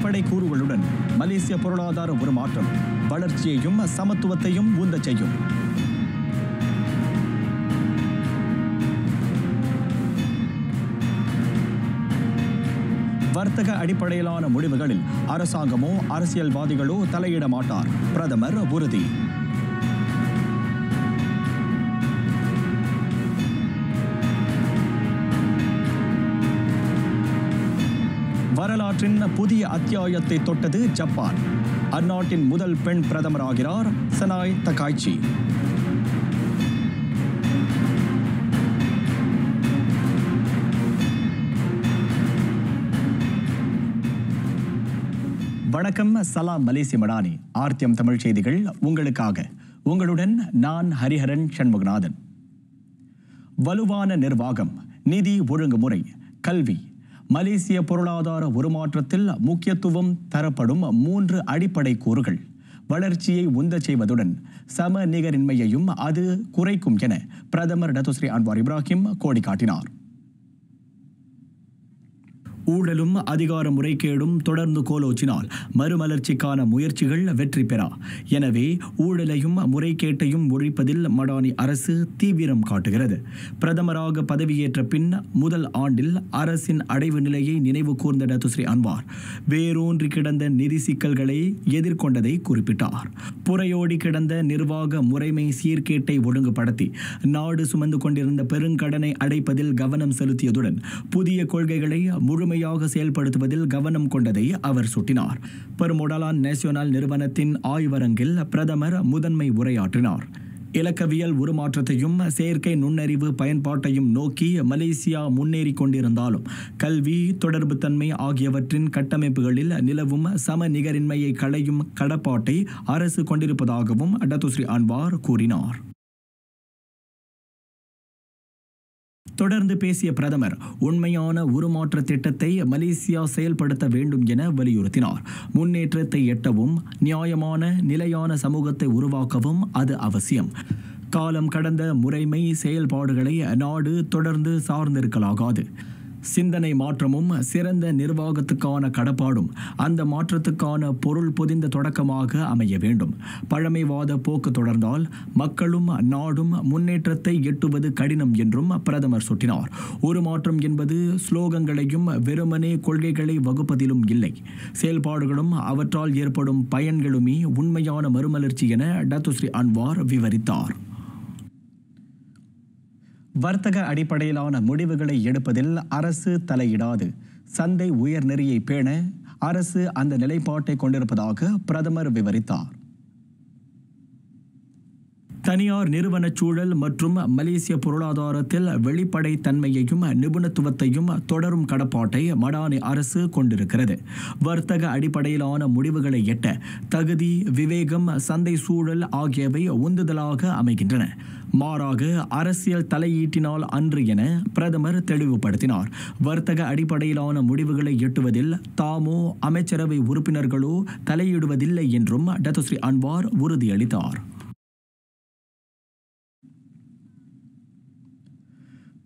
அடிப்படை கூறுகளுடன் மலேசிய பொருளாதார உருமாற்றம் வளர்ச்சியையும் சமத்துவத்தையும் உந்தச் செய்யும். வர்த்தக அடிப்படையிலான முடிவுகளில் அரசாங்கமோ அரசியல்வாதிகளோ தலையிட மாட்டார். பிரதமர் உறுதி. வரலாற்றின் புதிய அத்தியாயத்தை தொட்டது ஜப்பான். அந்நாட்டின் முதல் பெண் பிரதமராகிறார் சனாய் தகாய்ச்சி. வணக்கம். சலாம் மலேசிய மடானி. ஆர்த்தியம் தமிழ் செய்திகள் உங்களுக்காக. உங்களுடன் நான் ஹரிஹரன் சண்முகநாதன். வலுவான நிர்வாகம், நிதி ஒழுங்குமுறை, கல்வி, மலேசிய பொருளாதார உருமாற்றத்தில் முக்கியத்துவம் தரப்படும் 3 அடிப்படை கூறுகள் வளர்ச்சியை உந்தச் செய்வதுடன் சமநிகரின்மையையும் அது குறைக்கும் என பிரதமர் டத்துஸ்ரீ அன்வார் இப்ராஹிம் கோடி காட்டினார். ஊழலும் அதிகார முறைகேடும் தொடர்ந்து கோலோச்சினால் மறுமலர்ச்சிக்கான முயற்சிகள் வெற்றி பெறா. எனவே ஊழலையும் முறைகேட்டையும் ஒழிப்பதில் மடானி அரசு தீவிரம் காட்டுகிறது. பிரதமராக பதவியேற்ற பின் முதல் ஆண்டில் அரசின் அடைவு நிலையை நினைவு கூர்ந்த டத்துஸ்ரீ அன்வார் வேரூன்றி கிடந்த நிதி சிக்கல்களை எதிர்கொண்டதை குறிப்பிட்டார். புறையோடி கிடந்த நிர்வாக முறைமை சீர்கேட்டை ஒழுங்குபடுத்தி நாடு சுமந்து கொண்டிருந்த பெருங்கடனை அடைப்பதில் கவனம் செலுத்தியதுடன் புதிய கொள்கைகளை முழுமையாக செயல்படுத்துவதில் கவனம் கொண்டதை அவர் சுட்டினார். பெருமுடலான் நேஷனல் நிறுவனத்தின் ஆய்வரங்கில் பிரதமர் முதன்மை உரையாற்றினார். இலக்கவியல் உருமாற்றத்தையும் செயற்கை நுண்ணறிவு பயன்பாட்டையும் நோக்கி மலேசியா முன்னேறி கொண்டிருந்தாலும் கல்வி, தொடர்புத்தன்மை ஆகியவற்றின் கட்டமைப்புகளில் நிலவும் சமநிகரின்மையை களையும் கடப்பாட்டை அரசு கொண்டிருப்பதாகவும் டத்துஸ்ரீ அன்வார் கூறினார். தொடர்ந்து பேசிய பிரதமர் உண்மையான உருமாற்ற திட்டத்தை மலேசியா செயல்படுத்த வேண்டும் என வலியுறுத்தினார். முன்னேற்றத்தை எட்டவும் நியாயமான நிலையான சமூகத்தை உருவாக்கவும் அது அவசியம். காலம் கடந்த முறைமை செயல்பாடுகளை நாடு தொடர்ந்து சார்ந்திருக்கலாகாது. சிந்தனை மாற்றமும் சிறந்த நிர்வாகத்துக்கான கடப்பாடும் அந்த மாற்றத்துக்கான பொருள் பொதிந்த தொடக்கமாக அமைய வேண்டும். பழமைவாத போக்கு தொடர்ந்தால் மக்களும் நாடும் முன்னேற்றத்தை எட்டுவது கடினம் என்றும் பிரதமர் சுட்டினார். ஒரு மாற்றம் என்பது ஸ்லோகங்களையும் வெறுமனே கொள்கைகளை வகுப்பதிலும் இல்லை, செயல்பாடுகளும் அவற்றால் ஏற்படும் பயன்களுமே உண்மையான மறுமலர்ச்சி என டத்துஸ்ரீ அன்வார் விவரித்தார். வர்த்தக அடிப்படையிலான முடிவுகளை எடுப்பதில் அரசு தலையிடாது. சந்தை உயர்நெறியை பேண அரசு அந்த நிலைப்பாட்டை கொண்டிருப்பதாக பிரதமர் விவரித்தார். தனியார் நிறுவன சூழல் மற்றும் மலேசிய பொருளாதாரத்தில் வெளிப்படைத்தன்மையையும் நிபுணத்துவத்தையும் தொடரும் கடப்பாட்டை மடானி அரசு கொண்டிருக்கிறது. வர்த்தக அடிப்படையிலான முடிவுகளை எட்ட தகுதி, விவேகம், சந்தை சூழல் ஆகியவை உந்துதலாக அமைகின்றன. மாறாக அரசியல் தலையீட்டினால் அன்று என பிரதமர் தெளிவுபடுத்தினார். வர்த்தக அடிப்படையிலான முடிவுகளை எட்டுவதில் தாமோ அமைச்சரவை உறுப்பினர்களோ தலையிடுவதில்லை என்றும் டத்துஸ்ரீ அன்வார் உறுதியளித்தார்.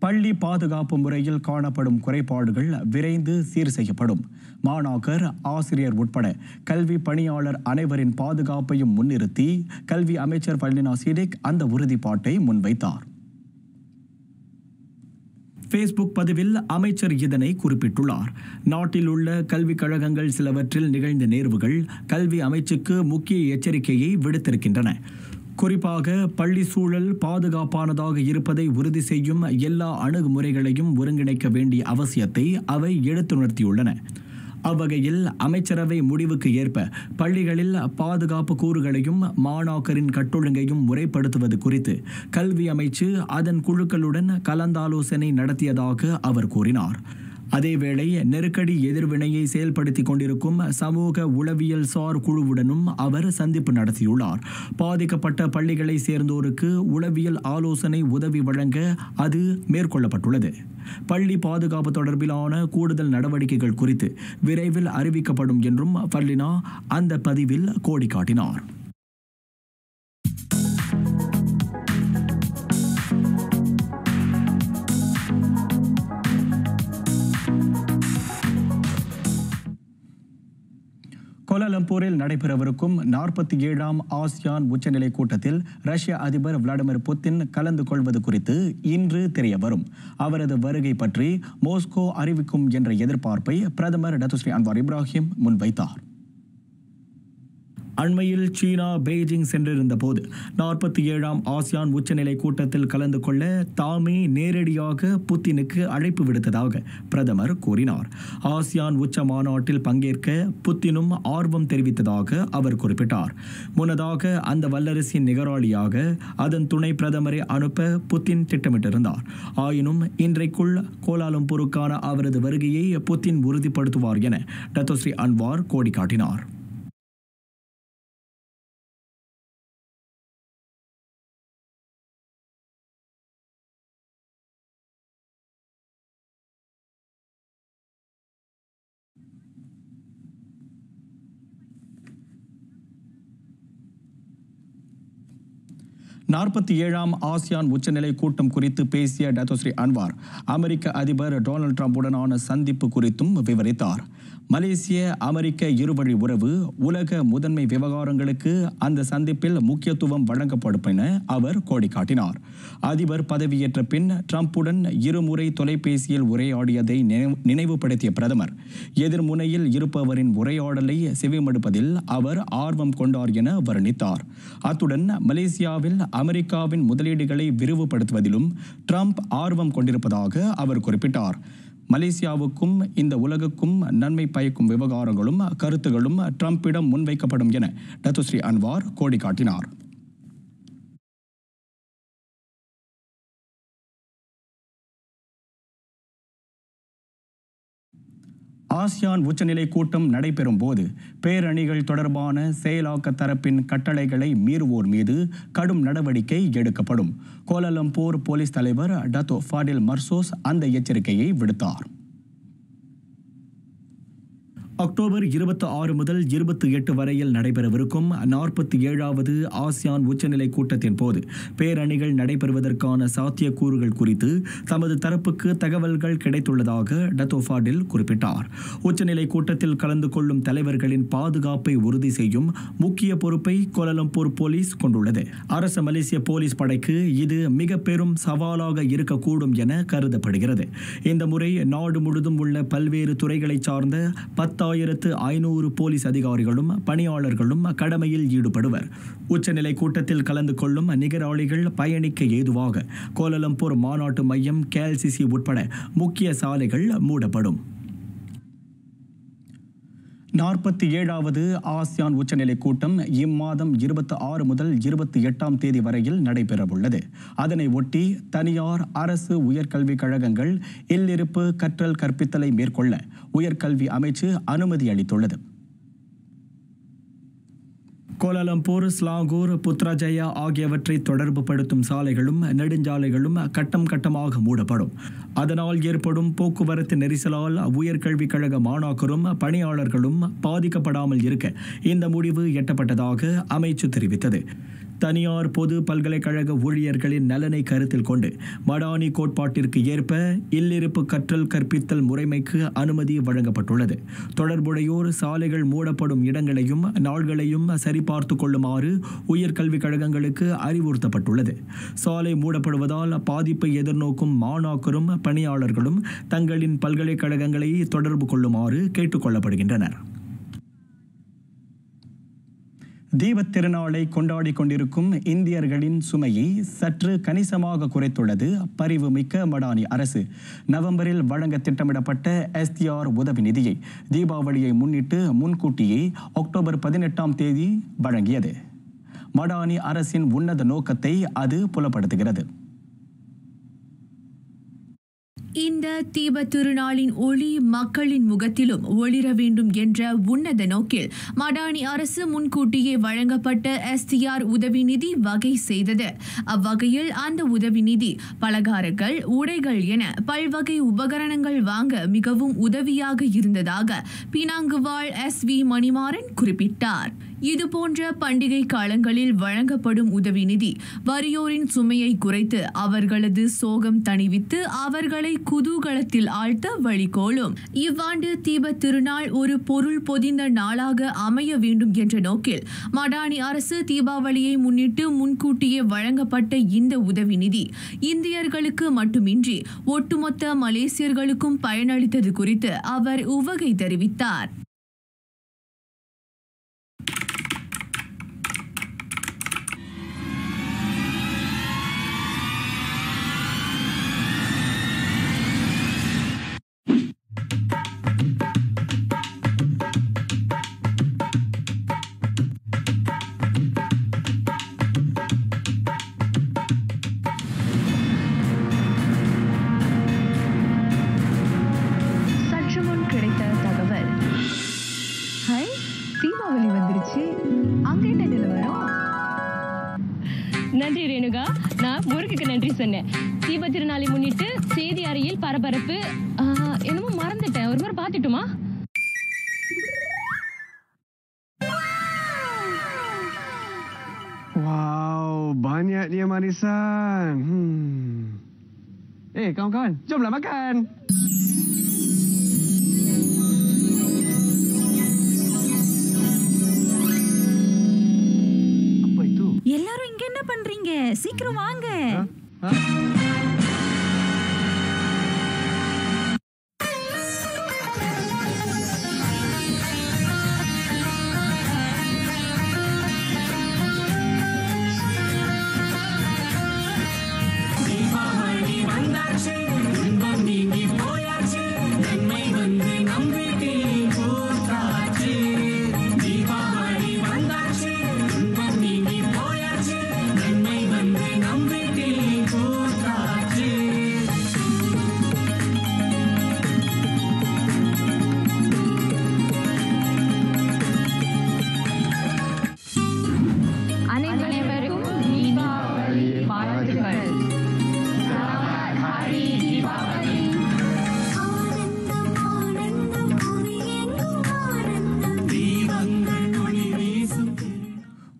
பள்ளி பாதுகாப்பு முறையில் காணப்படும் குறைபாடுகள் விரைந்து சீர் செய்யப்படும். மாணாக்கர், ஆசிரியர் உட்பட கல்வி பணியாளர் அனைவரின் பாதுகாப்பையும் முன்னிறுத்தி கல்வி அமைச்சர் பல்லினா சிடிக் அந்த உறுதிப்பாட்டை முன்வைத்தார். ஃபேஸ்புக் பதிவில் அமைச்சர் இதனை குறிப்பிட்டுள்ளார். நாட்டில் உள்ள கல்விக் கழகங்கள் சிலவற்றில் நிகழ்ந்த நேர்வுகள் கல்வி அமைச்சுக்கு முக்கிய எச்சரிக்கையை விடுத்திருக்கின்றன. குறிப்பாக பள்ளி சூழல் பாதுகாப்பானதாக இருப்பதை உறுதி செய்யும் எல்லா அணுகுமுறைகளையும் ஒருங்கிணைக்க வேண்டிய அவசியத்தை அவை எடுத்துணர்த்தியுள்ளன. அவ்வகையில் அமைச்சரவை முடிவுக்கு ஏற்ப பள்ளிகளில் பாதுகாப்பு கூறுகளையும் மாணாக்கரின் கட்டொழுங்கையும் முறைப்படுத்துவது குறித்து கல்வி அமைச்சு அதன் குழுக்களுடன் கலந்தாலோசனை நடத்தியதாக அவர் கூறினார். அதேவேளை நெருக்கடி எதிர்வினையை செயல்படுத்தி கொண்டிருக்கும் சமூக உளவியல் சார் குழுவுடனும் அவர் சந்திப்பு நடத்தியுள்ளார். பாதிக்கப்பட்ட பள்ளிகளை சேர்ந்தோருக்கு உளவியல் ஆலோசனை உதவி வழங்க அது மேற்கொள்ளப்பட்டுள்ளது. பள்ளி பாதுகாப்பு தொடர்பிலான கூடுதல் நடவடிக்கைகள் குறித்து விரைவில் அறிவிக்கப்படும் என்றும் பல்லினா அந்த பதிவில் கோடி காட்டினார். கோலாலம்பூரில் நடைபெறவிருக்கும் 47ஆம் ஆசியான் உச்சநிலை கூட்டத்தில் ரஷ்ய அதிபர் விளாடிமிர் புட்டின் கலந்து கொள்வது குறித்து இன்று தெரியவரும். அவரது வருகை பற்றி மாஸ்கோ அறிவிக்கும் என்ற எதிர்பார்ப்பை பிரதமர் டத்துஸ்ரீ அன்வார் இப்ராஹிம் முன்வைத்தார். அண்மையில் சீனா பெய்ஜிங் சென்றிருந்த போது 47ஆம் ஆசியான் உச்சநிலை கூட்டத்தில் கலந்து கொள்ள தாமே நேரடியாக புத்தினுக்கு அழைப்பு விடுத்ததாக பிரதமர் கூறினார். ஆசியான் உச்ச மாநாட்டில் பங்கேற்க புத்தினும் ஆர்வம் தெரிவித்ததாக அவர் குறிப்பிட்டார். முன்னதாக அந்த வல்லரசின் நிகராளியாக அதன் துணை பிரதமரை அனுப்ப புத்தின் திட்டமிட்டிருந்தார். ஆயினும் இன்றைக்குள் கோலாலம்பூருக்கான அவரது வருகையை புத்தின் உறுதிப்படுத்துவார் என டத்துஸ்ரீ அன்வார் கோடி காட்டினார். ஆம் ஆசியான் உச்சநிலை கூட்டம் குறித்து பேசிய டத்துஸ்ரீ அன்வார் அமெரிக்க அதிபர் டொனால்ட் ட்ரம்புடனான சந்திப்பு குறித்தும் விவரித்தார். மலேசிய அமெரிக்க இருவழி உறவு உலக முதன்மை விவகாரங்களுக்கு அந்த சந்திப்பில் முக்கியத்துவம் வழங்கப்படும் என அவர் கோடி காட்டினார். அதிபர் பதவியேற்ற பின் ட்ரம்புடன் இருமுறை தொலைபேசியில் உரையாடியதை நினைவுபடுத்திய பிரதமர் எதிர்முனையில் இருப்பவரின் உரையாடலை செவிமடுப்பதில் அவர் ஆர்வம் கொண்டார் என வர்ணித்தார். அத்துடன் மலேசியாவில் அமெரிக்காவின் முதலீடுகளை விரிவுபடுத்துவதிலும் ட்ரம்ப் ஆர்வம் கொண்டிருப்பதாக அவர் குறிப்பிட்டார். மலேசியாவுக்கும் இந்த உலகுக்கும் நன்மை பயக்கும் விவகாரங்களும் கருத்துகளும் ட்ரம்பிடம் முன்வைக்கப்படும் என டத்துஸ்ரீ அன்வார் கோடி காட்டினார். ஆசியான் உச்சநிலை கூட்டம் நடைபெறும் போது பேரணிகள் தொடர்பான செயலாக்க தரப்பின் கட்டளைகளை மீறுவோர் மீது கடும் நடவடிக்கை எடுக்கப்படும். கோலாலம்பூர் போலீஸ் தலைவர் டத்தோ ஃபாடில் மர்சோஸ் அந்த எச்சரிக்கையை விடுத்தார். அக்டோபர் 26 முதல் 28 வரையில் நடைபெறவிருக்கும் 47வது ஆசியான் உச்சநிலை கூட்டத்தின் போது பேரணிகள் நடைபெறுவதற்கான சாத்தியக்கூறுகள் குறித்து தமது தரப்புக்கு தகவல்கள் கிடைத்துள்ளதாக டத்தோ ஃபாடில் குறிப்பிட்டார். உச்சநிலை கூட்டத்தில் கலந்து கொள்ளும் தலைவர்களின் பாதுகாப்பை உறுதி செய்யும் முக்கிய பொறுப்பை கோலாலம்பூர் போலீஸ் கொண்டுள்ளது. அரச மலேசிய போலீஸ் படைக்கு இது மிக பெரும் சவாலாக இருக்கக்கூடும் என கருதப்படுகிறது. இந்த முறை நாடு முழுதும் உள்ள பல்வேறு துறைகளை சார்ந்த 10,500 போலீஸ் அதிகாரிகளும் பணியாளர்களும் கடமையில் ஈடுபடுவர். உச்சநிலை கூட்டத்தில் கலந்து கொள்ளும் நிகராளிகள் பயணிக்க ஏதுவாக கோலாலம்பூர் மாநாட்டு மையம் கேஎல்சிசி உட்பட முக்கிய சாலைகள் மூடப்படும். 47வது ஆசியான் உச்சநிலை கூட்டம் இம்மாதம் 26 முதல் 28ஆம் தேதி வரையில் நடைபெறவுள்ளது. அதனை ஒட்டி தனியார் அரசு உயர்கல்விக் கழகங்கள் இல்லிருப்பு கற்றல் கற்பித்தலை மேற்கொள்ள உயர்கல்வி அமைச்சு அனுமதி அளித்துள்ளது. கோலாலம்பூர், ஸ்லாங்கூர், புத்ராஜயா ஆகியவற்றை தொடர்பு படுத்தும் சாலைகளும் நெடுஞ்சாலைகளும் கட்டம் கட்டமாக மூடப்படும். அதனால் ஏற்படும் போக்குவரத்து நெரிசலால் உயர்கல்விக் கழக மாணாக்கரும் பணியாளர்களும் பாதிக்கப்படாமல் இருக்க இந்த முடிவு எட்டப்பட்டதாக அமைச்சு தெரிவித்தது. தனியார் பொது பல்கலைக்கழக ஊழியர்களின் நலனை கருத்தில் கொண்டு மடானி கோட்பாட்டிற்கு ஏற்ப இல்லிருப்பு கற்றல் கற்பித்தல் முறைமைக்கு அனுமதி வழங்கப்பட்டுள்ளது. தொடர்புடையோர் சாலைகள் மூடப்படும் இடங்களையும் நாள்களையும் சரிபார்த்து கொள்ளுமாறு உயர்கல்விக் கழகங்களுக்கு அறிவுறுத்தப்பட்டுள்ளது. சாலை மூடப்படுவதால் பாதிப்பை எதிர்நோக்கும் மாணாக்கரும் பணியாளர்களும் தங்களின் பல்கலைக்கழகங்களை தொடர்பு கொள்ளுமாறு கேட்டுக் கொள்ளப்படுகின்றனர். தீபத் திருநாளை கொண்டாடி கொண்டிருக்கும் இந்தியர்களின் சுமையை சற்று கணிசமாக குறைத்துள்ளது பரிவுமிக்க மடானி அரசு. நவம்பரில் வழங்க திட்டமிடப்பட்ட SDR உதவி நிதியை தீபாவளியை முன்னிட்டு முன்கூட்டியே அக்டோபர் 18ஆம் தேதி வழங்கியது. மடானி அரசின் உன்னத நோக்கத்தை அது புலப்படுத்துகிறது. இந்த தீப திருநாளின் ஒளி மக்களின் முகத்திலும் ஒளிர வேண்டும் என்ற உன்னத நோக்கில் மடானி அரசு முன்கூட்டியே வழங்கப்பட்ட SDR உதவி நிதி வகை செய்தது. அவ்வகையில் அந்த உதவி நிதி பலகாரங்கள், உடைகள் என பல்வகை உபகரணங்கள் வாங்க மிகவும் உதவியாக இருந்ததாக பினாங்கு வாழ் SV மணிமாறன் குறிப்பிட்டார். இதுபோன்ற பண்டிகை காலங்களில் வழங்கப்படும் உதவி நிதி வறியோரின் சுமையை குறைத்து அவர்களது சோகம் தணிவித்து அவர்களை குதூகலத்தில் ஆழ்த்த வழிகோலும். இவ்வாண்டு தீபத் திருநாள் ஒரு பொருள் பொதிந்த நாளாக அமைய வேண்டும் என்ற நோக்கில் மடானி அரசு தீபாவளியை முன்னிட்டு முன்கூட்டியே வழங்கப்பட்ட இந்த உதவி நிதி இந்தியர்களுக்கு மட்டுமின்றி ஒட்டுமொத்த மலேசியர்களுக்கும் பயனளித்தது குறித்து அவர் உவகை தெரிவித்தார். தீபாவளி வந்துருச்சு. அங்க என்ன நிலவரம்? நன்றி ரேணுகா, நான் முருகுக்கு நன்றி சொன்னேன். தீப திருநாளை முன்னிட்டு செய்தி அறையில் பரபரப்பு. என்னமோ மறந்துட்டேன், ஒரு முறை பார்த்துட்டுமா? Wow, banyak dia manisan. Kawan-kawan, jomlah makan. எல்லாரும் இங்க என்ன பண்றீங்க? சீக்கிரம் வாங்க.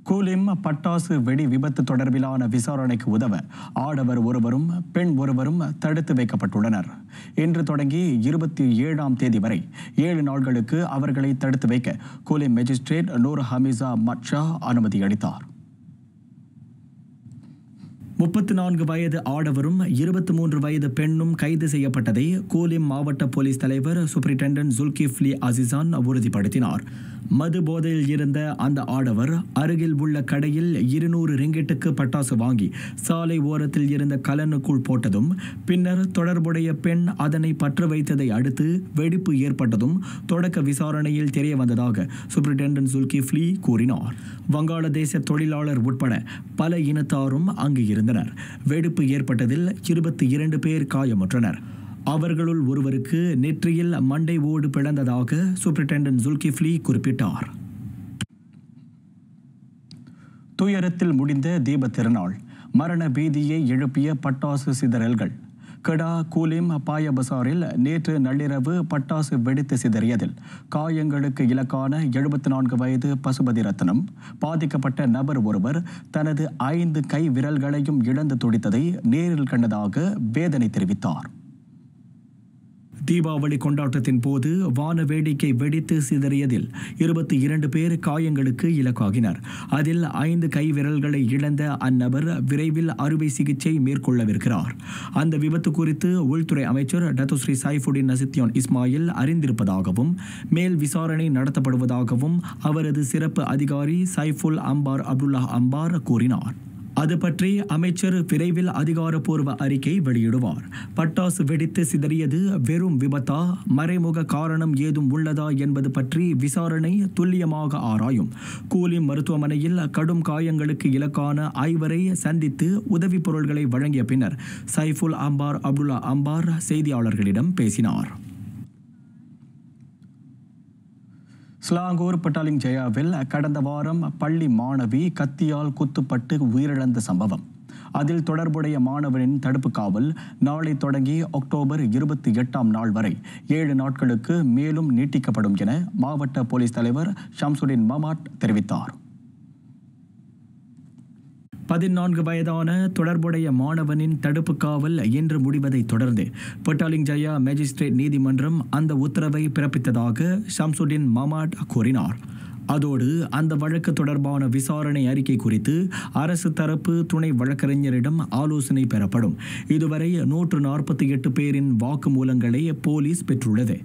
கூலிம் பட்டாசு வெடி விபத்து தொடர்பிலான விசாரணைக்கு உதவ ஆடவர் ஒருவரும் பெண் ஒருவரும் தடுத்து வைக்கப்பட்டுள்ளனர். இன்று தொடங்கி 27ஆம் தேதி வரை 7 நாட்களுக்கு அவர்களை தடுத்து வைக்க கூலிம் மேஜிஸ்ட்ரேட் நூர் ஹமீசா மட்ஷா அனுமதி அளித்தார். 34 வயது ஆடவரும் 23 வயது பெண்ணும் கைது செய்யப்பட்டதை கூலிம் மாவட்ட போலீஸ் தலைவர் சூப்பரிண்டென்டன்ட் ஜுல்கிஃப்லி அசிசான் உறுதிப்படுத்தினார். மது போதையில் இருந்த அந்த ஆடவர் அருகில் உள்ள கடையில் 200 ரிங்கிட்டுக்கு பட்டாசு வாங்கி சாலை ஓரத்தில் இருந்த கலனுக்குள் போட்டதும் பின்னர் தொடர்புடைய பெண் அதனை பற்ற வைத்ததை அடுத்து வெடிப்பு ஏற்பட்டதும் தொடக்க விசாரணையில் தெரிய வந்ததாக சூப்பரிண்டென்டன்ட் ஜுல்கிஃப்லி கூறினார். வங்காளதேச தொழிலாளர் உட்பட பல இனத்தாரும் அங்கு இருந்தனர். வெடிப்பு ஏற்பட்டதில் 22 பேர் காயமுற்றனர். அவர்களுள் ஒருவருக்கு நெற்றியில் மண்டை ஓடு பிளந்ததாக சூப்பரிண்டென்டன்ட் ஜுல்கிஃப்லி குறிப்பிட்டார். துயரத்தில் முடிந்த தீபத் திருநாள், மரண பீதியை எழுப்பிய பட்டாசு சிதறல்கள். கடா கூலிம் பாய பசாரில் நேற்று நள்ளிரவு பட்டாசு வெடித்து சிதறியதில் காயங்களுக்கு இலக்கான 74 வயது பசுபதி ரத்னம் பாதிக்கப்பட்ட நபர் ஒருவர் தனது 5 கை விரல்களையும் இழந்து துடித்ததை நேரில் கண்டதாக வேதனை தெரிவித்தார். தீபாவளி கொண்டாட்டத்தின் போது வான வேடிக்கை வெடித்து சிதறியதில் 22 பேர் காயங்களுக்கு இலக்காகினர். அதில் 5 கை விரல்களை இழந்த அந்நபர் விரைவில் அறுவை சிகிச்சை மேற்கொள்ளவிருக்கிறார். அந்த விபத்து குறித்து உள்துறை அமைச்சர் டத்துஸ்ரீ சைஃபுடின் நசித்யோன் இஸ்மாயில் அறிந்திருப்பதாகவும் மேல் விசாரணை நடத்தப்படுவதாகவும் அவரது சிறப்பு அதிகாரி சைஃபுல் அம்பார் அப்துல்லா அம்பார் கூறினார். அது பற்றி அமைச்சர் விரைவில் அதிகாரப்பூர்வ அறிக்கை வெளியிடுவார். பட்டாசு வெடித்து சிதறியது வெறும் விபத்தா, மறைமுக காரணம் ஏதும் உள்ளதா என்பது பற்றி விசாரணை துல்லியமாக ஆராயும். கூலிம் மருத்துவமனையில் கடும் காயங்களுக்கு இலக்கான 5 சந்தித்து உதவி பொருட்களை வழங்கிய பின்னர் சைஃபுல் அம்பார் அப்துல்லா அம்பார் செய்தியாளர்களிடம் பேசினார். ஸ்லாங்கூர் பட்டாலிங் ஜெயாவில் கடந்த வாரம் பள்ளி மாணவி கத்தியால் குத்துப்பட்டு உயிரிழந்த சம்பவம் அதில் தொடர்புடைய மாணவனின் தடுப்பு காவல் நாளை தொடங்கி அக்டோபர் 28ஆம் நாள் வரை 7 நாட்களுக்கு மேலும் நீட்டிக்கப்படும் என மாவட்ட போலீஸ் தலைவர் ஷம்சுடின் மமாட் தெரிவித்தார். 14 வயதான தொடர்புடைய மாணவனின் தடுப்பு காவல் இன்று முடிவதைத் தொடர்ந்து பட்டாலிங் ஜயா மேஜிஸ்ட்ரேட் நீதிமன்றம் அந்த உத்தரவை பிறப்பித்ததாக ஷம்சுடின் மமாட் கூறினார். அதோடு அந்த வழக்கு தொடர்பான விசாரணை அறிக்கை குறித்து அரசு தரப்பு துணை வழக்கறிஞரிடம் ஆலோசனை பெறப்படும். இதுவரை 148 பேரின் வாக்குமூலங்களை போலீஸ் பெற்றுள்ளது.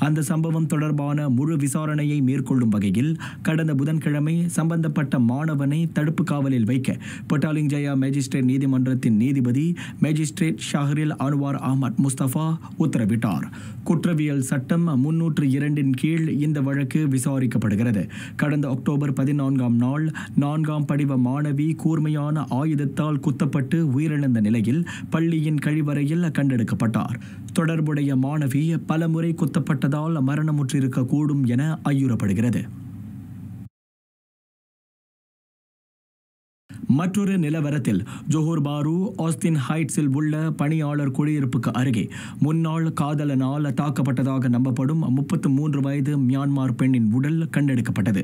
அந்த சம்பவம் தொடர்பான முழு விசாரணையை மேற்கொள்ளும் வகையில் கடந்த புதன்கிழமை சம்பந்தப்பட்ட மாணவனை தடுப்பு காவலில் வைக்க பட்டாலிங் ஜயா மேஜிஸ்ட்ரேட் நீதிமன்றத்தின் நீதிபதி மேஜிஸ்ட்ரேட் ஷஹரில் அன்வார் அஹ்மத் முஸ்தபா உத்தரவிட்டார். குற்றவியல் சட்டம் 302 கீழ் இந்த வழக்கு விசாரிக்கப்படுகிறது. கடந்த அக்டோபர் 14ஆம் நாள் 4ஆம் படிவ மாணவி கூர்மையான ஆயுதத்தால் குத்தப்பட்டு உயிரிழந்த நிலையில் பள்ளியின் கழிவறையில் கண்டெடுக்கப்பட்டார். தொடர்புடைய மாணவி பலமுறை குத்தப்பட்டதால் மரணமுற்றிருக்கக்கூடும் என ஐயுறப்படுகிறது. மற்றொரு நிலவரத்தில் ஜோஹர் பாரு ஆஸ்தின் ஹைட்ஸில் உள்ள பணியாளர் குடியிருப்புக்கு அருகே முன்னாள் காதலனால் தாக்கப்பட்டதாக நம்பப்படும் 33 வயது மியான்மர் பெண்ணின் உடல் கண்டெடுக்கப்பட்டது.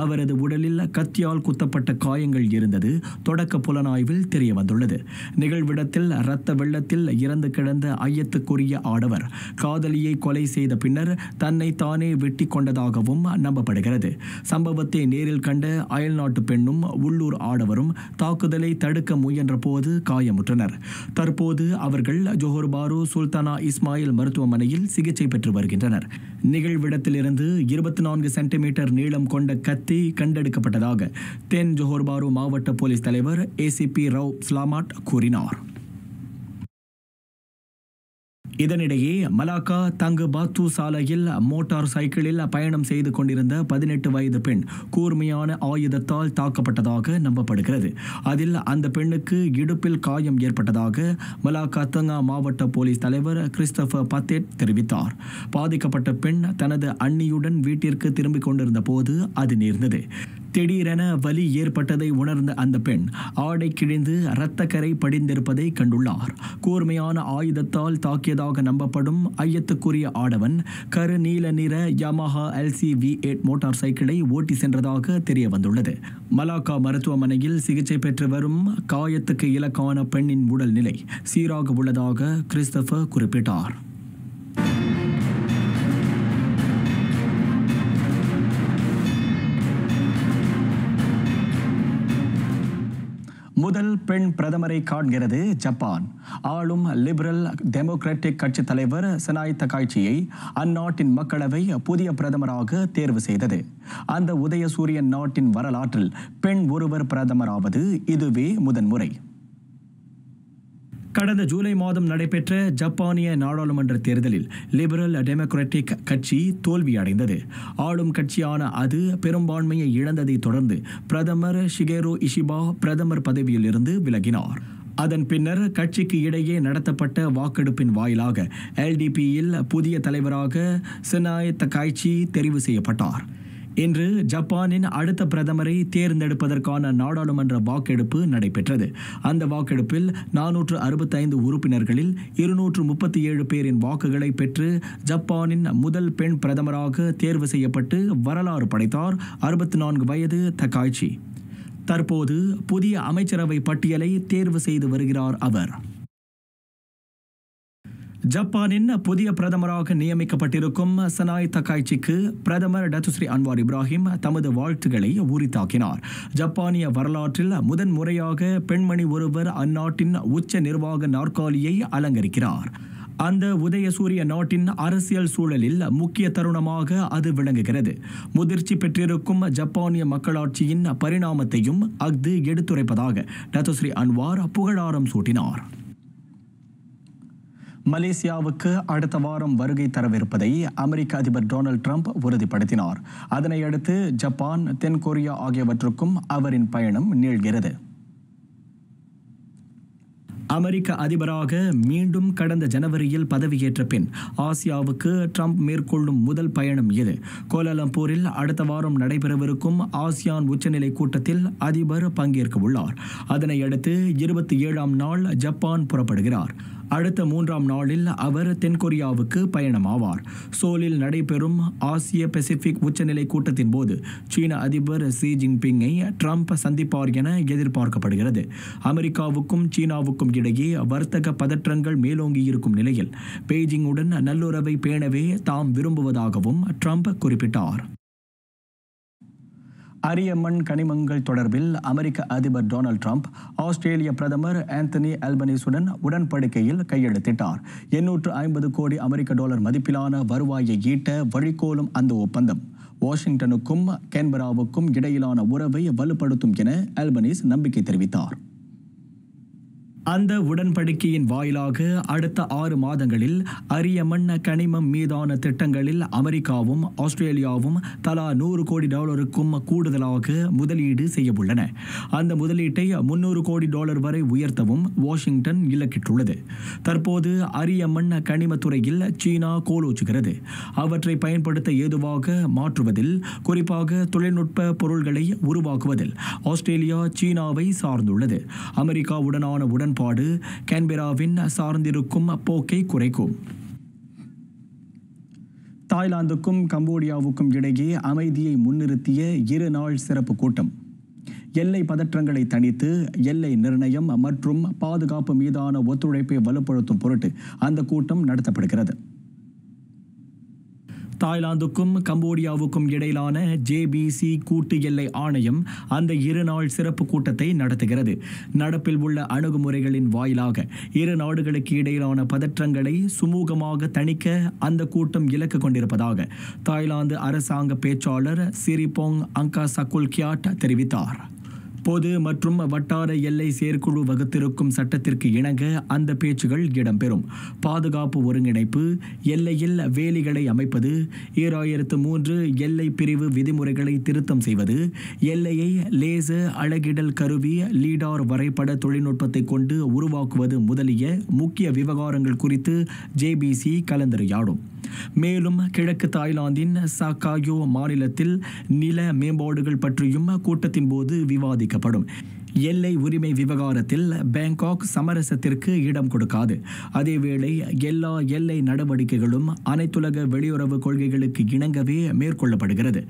அவரது உடலில் கத்தியால் குத்தப்பட்ட காயங்கள் இருந்தது தொடக்க புலனாய்வில் தெரிய வந்துள்ளது. நிகழ்விடத்தில் இரத்த வெள்ளத்தில் இறந்து கிடந்த ஐயத்துக்குரிய ஆடவர் காதலியை கொலை செய்த பின்னர் தன்னை தானே வெட்டி கொண்டதாகவும் நம்பப்படுகிறது. சம்பவத்தை நேரில் கண்ட அயல்நாட்டு பெண்ணும் உள்ளூர் ஆடவரும் தாக்குதலை தடுக்க முயன்ற போது காயமுற்றனர். தற்போது அவர்கள் ஜோஹர் பாரு சுல்தானா இஸ்மாயில் மருத்துவமனையில் சிகிச்சை பெற்று வருகின்றனர். நிகழ்விடத்திலிருந்து 24 சென்டிமீட்டர் நீளம் கொண்ட கத்தி கண்டெடுக்கப்பட்டதாக தென் ஜோஹர் பாரு மாவட்ட போலீஸ் தலைவர் ஏசிபி ரவ் ஸ்லாமாட் கூறினார். இதனிடையே மலாக்கா தங்கு பாத்து சாலையில் மோட்டார் சைக்கிளில் பயணம் செய்து கொண்டிருந்த 18 வயது பெண் கூர்மையான ஆயுதத்தால் தாக்கப்பட்டதாக நம்பப்படுகிறது. அதில் அந்த பெண்ணுக்கு இடுப்பில் காயம் ஏற்பட்டதாக மலாக்கா தங்கா மாவட்ட போலீஸ் தலைவர் கிறிஸ்டபர் பத்தேட் தெரிவித்தார். பாதிக்கப்பட்ட பெண் தனது அண்ணியுடன் வீட்டிற்கு திரும்பிக் கொண்டிருந்த போது அது நேர்ந்தது. திடீரென வலி ஏற்பட்டதை உணர்ந்த அந்த பெண் ஆடை கிழிந்து இரத்தக்கரை படிந்திருப்பதை கண்டுள்ளார். கூர்மையான ஆயுதத்தால் தாக்கியதாக நம்பப்படும் ஐயத்துக்குரிய ஆடவன் கரு நீல நிற யமஹா LC V8 மோட்டார் சைக்கிளை ஓட்டி சென்றதாக தெரிய வந்துள்ளது. மலாக்கா மருத்துவமனையில் சிகிச்சை பெற்று வரும் காயத்துக்கு இலக்கான பெண்ணின் உடல்நிலை சீராக உள்ளதாக கிறிஸ்டபர் குறிப்பிட்டார். முதல் பெண் பிரதமரை காண்கிறது ஜப்பான். ஆளும் லிபரல் டெமோக்ராட்டிக் கட்சி தலைவர் சனாய் தகாய்ச்சியை அந்நாட்டின் மக்களவை புதிய பிரதமராக தேர்வு செய்தது. அந்த உதயசூரியன் நாட்டின் வரலாற்றில் பெண் ஒருவர் பிரதமராவது இதுவே முதன்முறை. கடந்த ஜூலை மாதம் நடைபெற்ற ஜப்பானிய நாடாளுமன்ற தேர்தலில் லிபரல் டெமோக்ராட்டிக் கட்சி தோல்வியடைந்தது. ஆளும் கட்சியான அது பெரும்பான்மையை இழந்ததை தொடர்ந்து பிரதமர் ஷிகேரு இஷிபா பிரதமர் பதவியில் இருந்து விலகினார். அதன் பின்னர் கட்சிக்கு இடையே நடத்தப்பட்ட வாக்கெடுப்பின் வாயிலாக LDPயில் புதிய தலைவராக சனாய் தகாய்ச்சி தெரிவு செய்யப்பட்டார். இன்று ஜப்பானின் அடுத்த பிரதமரை தேர்ந்தெடுப்பதற்கான நாடாளுமன்ற வாக்கெடுப்பு நடைபெற்றது. அந்த வாக்கெடுப்பில் 465 உறுப்பினர்களில் 237 பேரின் வாக்குகளை பெற்று ஜப்பானின் முதல் பெண் பிரதமராக தேர்வு செய்யப்பட்டு வரலாறு படைத்தார் 64 வயது தகாய்ச்சி. தற்போது புதிய அமைச்சரவை பட்டியலை தேர்வு செய்து வருகிறார் அவர். ஜப்பானின் புதிய பிரதமராக நியமிக்கப்பட்டிருக்கும் சனாய் தகாய்ச்சிக்கு பிரதமர் டத்துஸ்ரீ அன்வார் இப்ராஹிம் தமது வாழ்த்துக்களை உரித்தாக்கினார். ஜப்பானிய வரலாற்றில் முதன்முறையாக பெண்மணி ஒருவர் அந்நாட்டின் உச்ச நிர்வாக நாற்காலியை அலங்கரிக்கிறார். அந்த உதயசூரிய நாட்டின் அரசியல் சூழலில் முக்கிய தருணமாக அது விளங்குகிறது. முதிர்ச்சி பெற்றிருக்கும் ஜப்பானிய மக்களாட்சியின் பரிணாமத்தையும் அஃது எடுத்துரைப்பதாக டத்துஸ்ரீ அன்வார் புகழாரம் சூட்டினார். மலேசியாவுக்கு அடுத்த வாரம் வருகை தரவிருப்பதை அமெரிக்க அதிபர் டொனால்ட் ட்ரம்ப் உறுதிப்படுத்தினார். அதனையடுத்து ஜப்பான், தென்கொரியா ஆகியவற்றுக்கும் அவரின் பயணம் நீள்கிறது. அமெரிக்க அதிபராக மீண்டும் கடந்த ஜனவரியில் பதவியேற்ற பின் ஆசியாவுக்கு ட்ரம்ப் மேற்கொள்ளும் முதல் பயணம் இது. கோலாலம்பூரில் அடுத்த வாரம் நடைபெறவிருக்கும் ஆசியான் உச்சநிலை கூட்டத்தில் அதிபர் பங்கேற்க உள்ளார். அதனையடுத்து 27ஆம் நாள் ஜப்பான் புறப்படுகிறார். அடுத்த 3ஆம் நாளில் அவர் தென்கொரியாவுக்கு பயணமாவார். சோலில் நடைபெறும் ஆசிய பசிபிக் உச்சநிலை கூட்டத்தின் போது சீன அதிபர் ஷி ஜின்பிங்கை ட்ரம்ப் சந்திப்பார் என எதிர்பார்க்கப்படுகிறது. அமெரிக்காவுக்கும் சீனாவுக்கும் இடையே வர்த்தக பதற்றங்கள் மேலோங்கியிருக்கும் நிலையில் பெய்ஜிங்குடன் நல்லுறவை பேணவே தாம் விரும்புவதாகவும் ட்ரம்ப் குறிப்பிட்டார். அரியமண் கனிமங்கள் தொடர்பில் அமெரிக்க அதிபர் டொனால்ட் ட்ரம்ப் ஆஸ்திரேலிய பிரதமர் ஆந்தனி அல்பனீசுடன் உடன்படிக்கையில் கையெழுத்திட்டார். 850 கோடி அமெரிக்க டாலர் மதிப்பிலான வருவாயை ஈட்ட வழிகோலும் அந்த ஒப்பந்தம் வாஷிங்டனுக்கும் கேன்பராவுக்கும் இடையிலான உறவை வலுப்படுத்தும் என அல்பனீஸ் நம்பிக்கை தெரிவித்தார். அந்த உடன்படிக்கையின் வாயிலாக அடுத்த 6 மாதங்களில் அரியமண் கனிமம் மீதான திட்டங்களில் அமெரிக்காவும் ஆஸ்திரேலியாவும் தலா 100 கோடி டாலருக்கும் கூடுதலாக முதலீடு செய்யவுள்ளன. அந்த முதலீட்டை 300 கோடி டாலர் வரை உயர்த்தவும் வாஷிங்டன் இலக்கிட்டுள்ளது. தற்போது அரியமண் கனிமத்துறையில் சீனா கோலோச்சுகிறது. அவற்றை பயன்படுத்த ஏதுவாக மாற்றுவதில், குறிப்பாக தொழில்நுட்ப பொருள்களை உருவாக்குவதில் ஆஸ்திரேலியா சீனாவை சார்ந்துள்ளது. அமெரிக்காவுடனான உடன்பாடு கேன்பெராவின் சார்ந்திருக்கும் போக்கை குறைக்கும். தாய்லாந்துக்கும் கம்போடியாவுக்கும் இடையே அமைதியை முன்னிறுத்திய 2 நாள் சிறப்பு கூட்டம். எல்லை பதற்றங்களை தணித்து எல்லை நிர்ணயம் மற்றும் பாதுகாப்பு மீதான ஒத்துழைப்பை வலுப்படுத்தும் பொருட்டு அந்த கூட்டம் நடத்தப்படுகிறது. தாய்லாந்துக்கும் கம்போடியாவுக்கும் இடையிலான JBC கூட்டு எல்லை ஆணையம் அந்த 2 நாள் சிறப்பு கூட்டத்தை நடத்துகிறது. நடப்பில் உள்ள அணுகுமுறைகளின் வாயிலாக 2 நாடுகளுக்கு இடையிலான பதற்றங்களை சுமூகமாக தணிக்க அந்த கூட்டம் இலக்கு கொண்டிருப்பதாக தாய்லாந்து அரசாங்க பேச்சாளர் சிரிபோங் அங்காசகுல்கியாட் தெரிவித்தார். பொது மற்றும் வட்டார எல்லை செயற்குழு வகுத்திருக்கும் சட்டத்திற்கு இணங்க அந்த பேச்சுகள் இடம்பெறும். பாதுகாப்பு ஒருங்கிணைப்பு, எல்லையில் வேலிகளை அமைப்பது, 2003 எல்லை பிரிவு விதிமுறைகளை திருத்தம் செய்வது, எல்லையை லேசர் அழகிடல் கருவி லீடார் வரைபட தொழில்நுட்பத்தை கொண்டு உருவாக்குவது முதலிய முக்கிய விவகாரங்கள் குறித்து JBC கலந்துரையாடும். மேலும் கிழக்கு தாய்லாந்தின் சாக்காயோ மாநிலத்தில் நில மேம்பாடுகள் பற்றியும் கூட்டத்தின் போது விவாதிக்கப்படும். எல்லை உரிமை விவகாரத்தில் பேங்காக் சமரசத்திற்கு இடம் கொடுக்காது. அதேவேளை எல்லா எல்லை நடவடிக்கைகளும் அனைத்துலக வெளியுறவு கொள்கைகளுக்கு இணங்கவே மேற்கொள்ளப்படுகிறது.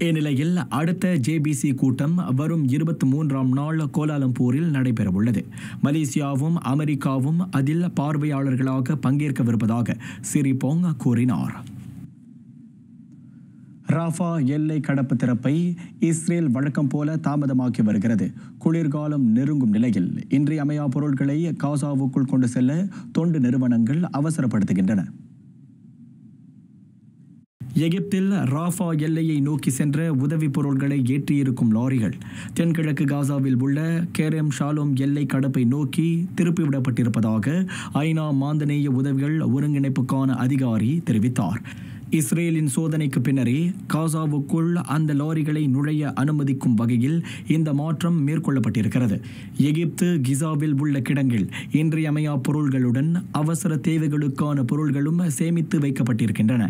இந்நிலையில் அடுத்த JBC கூட்டம் வரும் 23ஆம் நாள் கோலாலம்பூரில் நடைபெறவுள்ளது. மலேசியாவும் அமெரிக்காவும் அதில் பார்வையாளர்களாக பங்கேற்கவிருப்பதாக சிரிபோங் கூறினார். ராஃபா எல்லை கடப்பு திறப்பை இஸ்ரேல் வழக்கம் போல தாமதமாக்கி வருகிறது. குளிர்காலம் நெருங்கும் நிலையில் இன்றியமையா பொருட்களை காசாவுக்குள் கொண்டு செல்ல தொண்டு நிறுவனங்கள் அவசரப்படுத்துகின்றன. எகிப்தில் ராஃபா எல்லையை நோக்கி சென்ற உதவி பொருட்களை ஏற்றியிருக்கும் லாரிகள் தென்கிழக்கு காசாவில் உள்ள கேரம் ஷாலோம் எல்லை கடப்பை நோக்கி திருப்பிவிடப்பட்டிருப்பதாக ஐநா மாந்தநேய உதவிகள் ஒருங்கிணைப்புக்கான அதிகாரி தெரிவித்தார். இஸ்ரேலின் சோதனைக்கு பின்னரே காசாவுக்குள் அந்த லாரிகளை நுழைய அனுமதிக்கும் வகையில் இந்த மாற்றம் மேற்கொள்ளப்பட்டிருக்கிறது. எகிப்து கிசாவில் உள்ள கிடங்கில் இன்றியமையா பொருள்களுடன் அவசர தேவைகளுக்கான பொருள்களும் சேமித்து வைக்கப்பட்டிருக்கின்றன.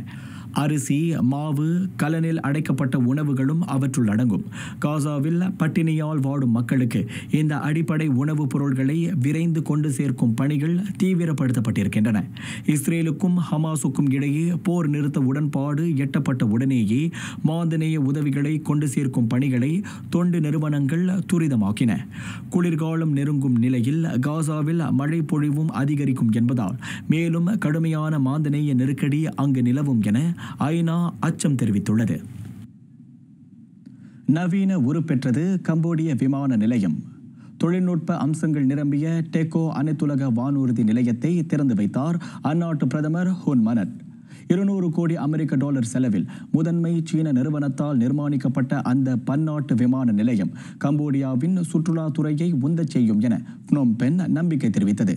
அரிசி, மாவு, கலனில் அடைக்கப்பட்ட உணவுகளும் அவற்றுள் அடங்கும். காசாவில் பட்டினியால் வாடும் மக்களுக்கு இந்த அடிப்படை உணவுப் பொருட்களை விரைந்து கொண்டு சேர்க்கும் பணிகள் தீவிரப்படுத்தப்பட்டிருக்கின்றன. இஸ்ரேலுக்கும் ஹமாஸுக்கும் இடையே போர் நிறுத்த உடன்பாடு எட்டப்பட்ட உடனேயே மாந்தநேய உதவிகளை கொண்டு சேர்க்கும் பணிகளை தொண்டு நிறுவனங்கள் துரிதமாக்கின. குளிர்காலம் நெருங்கும் நிலையில் காசாவில் மழை பொழிவும் அதிகரிக்கும் என்பதால் மேலும் கடுமையான மாந்தநேய நெருக்கடி அங்கு நிலவும் என ஐநா அச்சம் தெரிவித்துள்ளது. நவீன உருப்பெற்றது கம்போடிய விமான நிலையம். தொழில்நுட்ப அம்சங்கள் நிரம்பிய டெக்கோ அனைத்துலக வானூர்தி நிலையத்தை திறந்து வைத்தார் அந்நாட்டு பிரதமர் ஹுன் மனட். 200 கோடி அமெரிக்க டாலர் செலவில் முதன்மை சீன நிறுவனத்தால் நிர்மாணிக்கப்பட்ட அந்த பன்னாட்டு விமான நிலையம் கம்போடியாவின் சுற்றுலாத்துறையை உந்தச் செய்யும் என புனோம் பென் நம்பிக்கை தெரிவித்தது.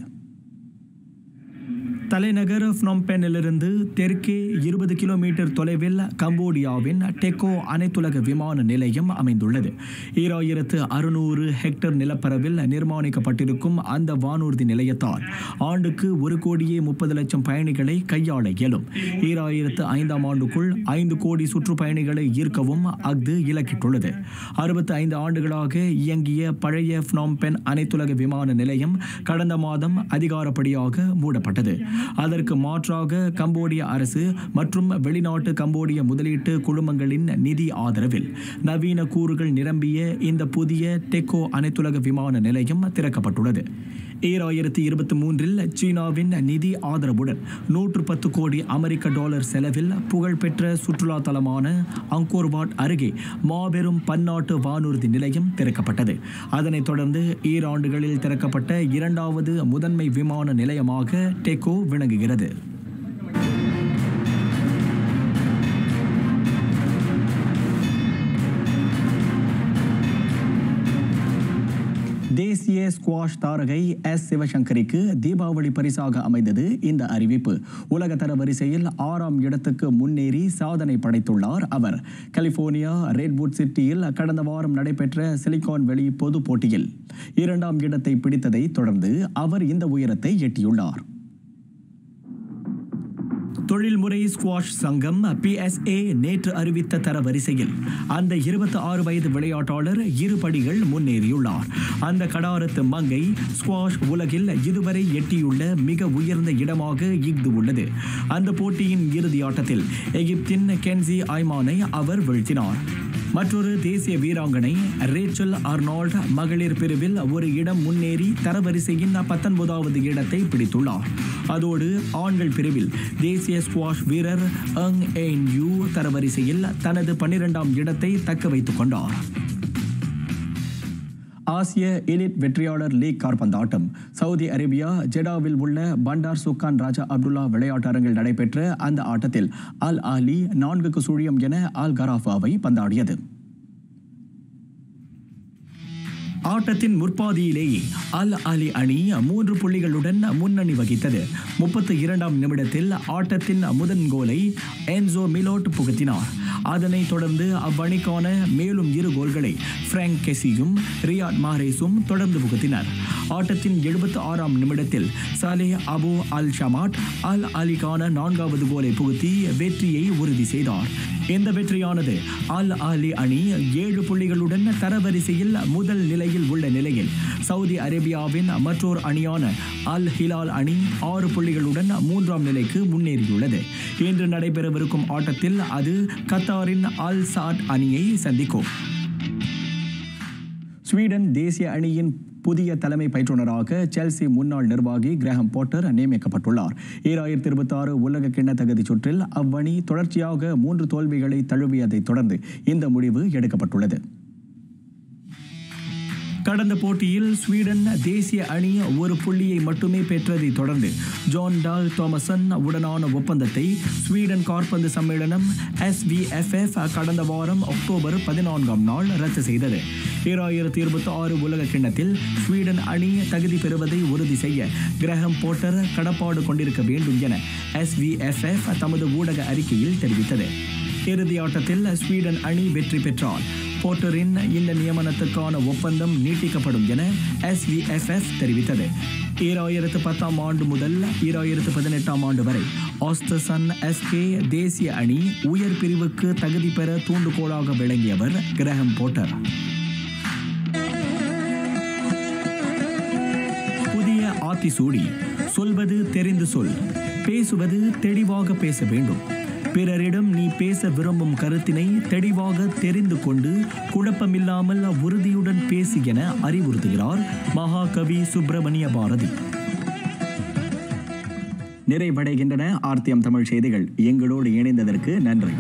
தலைநகர் ஃப்னோம் பென்னிலிருந்து தெற்கே 20 கிலோமீட்டர் தொலைவில் கம்போடியாவின் டெக்கோ அனைத்துலக விமான நிலையம் அமைந்துள்ளது. 2600 ஹெக்டேர் நிலப்பரப்பில் நிர்மாணிக்கப்பட்டிருக்கும் அந்த வானூர்தி நிலையத்தால் ஆண்டுக்கு 1,30,00,000 பயணிகளை கையாள இயலும். 2005ஆம் ஆண்டுக்குள் 5 கோடி சுற்றுப்பயணிகளை ஈர்க்கவும் அஃது இலக்கிட்டுள்ளது. 65 ஆண்டுகளாக இயங்கிய பழைய ஃப்னோம் பென் அனைத்துலக விமான நிலையம் கடந்த மாதம் அதிகாரப்படியாக மூடப்பட்டது. அதற்கு மாற்றாக கம்போடிய அரசு மற்றும் வெளிநாட்டு கம்போடிய முதலீட்டு குழுமங்களின் நிதி ஆதரவில் நவீன கூறுகள் நிரம்பிய இந்த புதிய டெக்கோ அனைத்துலக விமான நிலையம் திறக்கப்பட்டுள்ளது. 2023இல் சீனாவின் நிதி ஆதரவுடன் 110 கோடி அமெரிக்க டாலர் செலவில் புகழ்பெற்ற சுற்றுலா தலமான அங்கோர்வாட் அருகே மாபெரும் பன்னாட்டு வானூர்தி நிலையம் திறக்கப்பட்டது. அதனைத் தொடர்ந்து ஈராண்டுகளில் திறக்கப்பட்ட இரண்டாவது முதன்மை விமான நிலையமாக டெக்கோ விளங்குகிறது. தேசிய ஸ்குவாஷ் தாரகை எஸ் சிவசங்கரிக்கு தீபாவளி பரிசாக அமைந்தது இந்த அறிவிப்பு. உலகத்தர வரிசையில் 6ஆம் இடத்துக்கு முன்னேறி சாதனை படைத்துள்ளார் அவர். கலிபோர்னியா ரெட்வுட் சிட்டியில் கடந்த வாரம் நடைபெற்ற சிலிகான் வெளி பொது போட்டியில் 2ஆம் இடத்தை பிடித்ததை தொடர்ந்து அவர் இந்த உயரத்தை எட்டியுள்ளார். தொழில்முறை ஸ்குவாஷ் சங்கம் PSA நேற்று அறிவித்த தர வரிசையில் அந்த 26 வயது விளையாட்டாளர் 2 படிகள் முன்னேறியுள்ளார். அந்த கடாரத்து மங்கை ஸ்குவாஷ் உலகில் இதுவரை எட்டியுள்ள மிக உயர்ந்த இடமாக இஃது உள்ளது. அந்த போட்டியின் இறுதி ஆட்டத்தில் எகிப்தின் கென்சி ஐமானை அவர் வீழ்த்தினார். மற்றொரு தேசிய வீராங்கனை ரேச்சல் அர்னால்ட் மகளிர் பிரிவில் ஒரு இடம் முன்னேறி தரவரிசையின் 19வது இடத்தை பிடித்துள்ளார். அதோடு ஆண்கள் பிரிவில் தேசிய ஸ்குவாஷ் வீரர் அங் என் யூ தரவரிசையில் தனது 12ஆம் இடத்தை தக்க வைத்துக் கொண்டார். ஆசிய எலிட் வெற்றியாளர் லீக் காற்பந்தாட்டம் சவுதி அரேபியா ஜெடாவில் உள்ள பண்டார் சுக்கான் ராஜா அப்துல்லா விளையாட்டரங்கில் நடைபெற்ற அந்த ஆட்டத்தில் அல் அஹ்லி 4-0 என அல் கராஃபாவை பந்தாடியது. ஆட்டத்தின் முற்பாதியிலேயே அல் அலி அணி 3 புள்ளிகளுடன் முன்னணி வகித்தது. 32ஆம் நிமிடத்தில் ஆட்டத்தின் முதன் கோலை என்சோ மிலோட் புகுத்தினார். அதனைத் தொடர்ந்து அவ்வணிக்கான மேலும் 2 கோல்களை பிராங்க் கெசியும் ரியாட் மாஹ்ரேஸும் தொடர்ந்து புகுத்தினர். ஆட்டத்தின் 76ஆம் நிமிடத்தில் சாலே அபு அல் ஷமாட் அல் அலிக்கான 4வது கோலை புகுத்தி வெற்றியை உறுதி செய்தார். இந்த வெற்றியானது அல் அலி அணி 7 புள்ளிகளுடன் தரவரிசையில் முதல் நிலையில் உள்ள நிலையில் சவுதி அரேபியாவின் மற்றொரு அணியான அல் ஹிலால் அணி 6 புள்ளிகளுடன் 3ஆம் நிலைக்கு முன்னேறியுள்ளது. இன்று நடைபெறவிருக்கும் ஆட்டத்தில் அது கத்தாரின் அல் சாட் அணியை சந்திக்கும். ஸ்வீடன் தேசிய அணியின் புதிய தலைமை பயிற்றுனராக செல்சி முன்னாள் நிர்வாகி கிரஹம் போட்டர் நியமிக்கப்பட்டுள்ளார். 2026 உலக கிண்ண தகுதி சுற்றில் அவ்வணி தொடர்ச்சியாக 3 தோல்விகளை தழுவியதைத் தொடர்ந்து இந்த முடிவு எடுக்கப்பட்டுள்ளது. கடந்த போட்டியில் ஸ்வீடன் தேசிய அணி 1 புள்ளியை மட்டுமே பெற்றதைத் தொடர்ந்து ஜான் டால் தாமசன் உடனான ஒப்பந்தத்தை ஸ்வீடன் காற்பந்து சம்மேளனம் SVFF கடந்த வாரம் அக்டோபர் 14ஆம் நாள் ரத்து செய்தது. 2026 உலக கிண்ணத்தில் ஸ்வீடன் அணி தகுதி பெறுவதை உறுதி செய்ய கிரஹம் போட்டர் கடப்பாடு கொண்டிருக்க வேண்டும் என SVFF தமது ஊடக அறிக்கையில் தெரிவித்தது. இறுதி ஆட்டத்தில் ஸ்வீடன் அணி வெற்றி பெற்றால் போட்டரின் இந்த நியமனத்துக்கான ஒப்பந்தம் நீட்டிக்கப்படும் என SVFF தெரிவித்தது. 2010ஆம் ஆண்டு முதல் 2018ஆம் ஆண்டு வரை ஆஸ்டர்சன் SK தேசிய அணி உயர் பிரிவுக்கு தகுதி பெற தூண்டுகோலாக விளங்கியவர் கிரஹம் போட்டர். புதிய ஆத்திசூடி சொல்வது தெரிந்து சொல், பேசுவது தெளிவாக பேச வேண்டும். பிறரிடம் நீ பேச விரும்பும் கருத்தினை தெளிவாக தெரிந்து கொண்டு குழப்பமில்லாமல் உறுதியுடன் பேசு என அறிவுறுத்துகிறார் மகாகவி சுப்பிரமணிய பாரதி. நிறைவடைகின்றன RTM தமிழ் செய்திகள். எங்களோடு இணைந்ததற்கு நன்றி.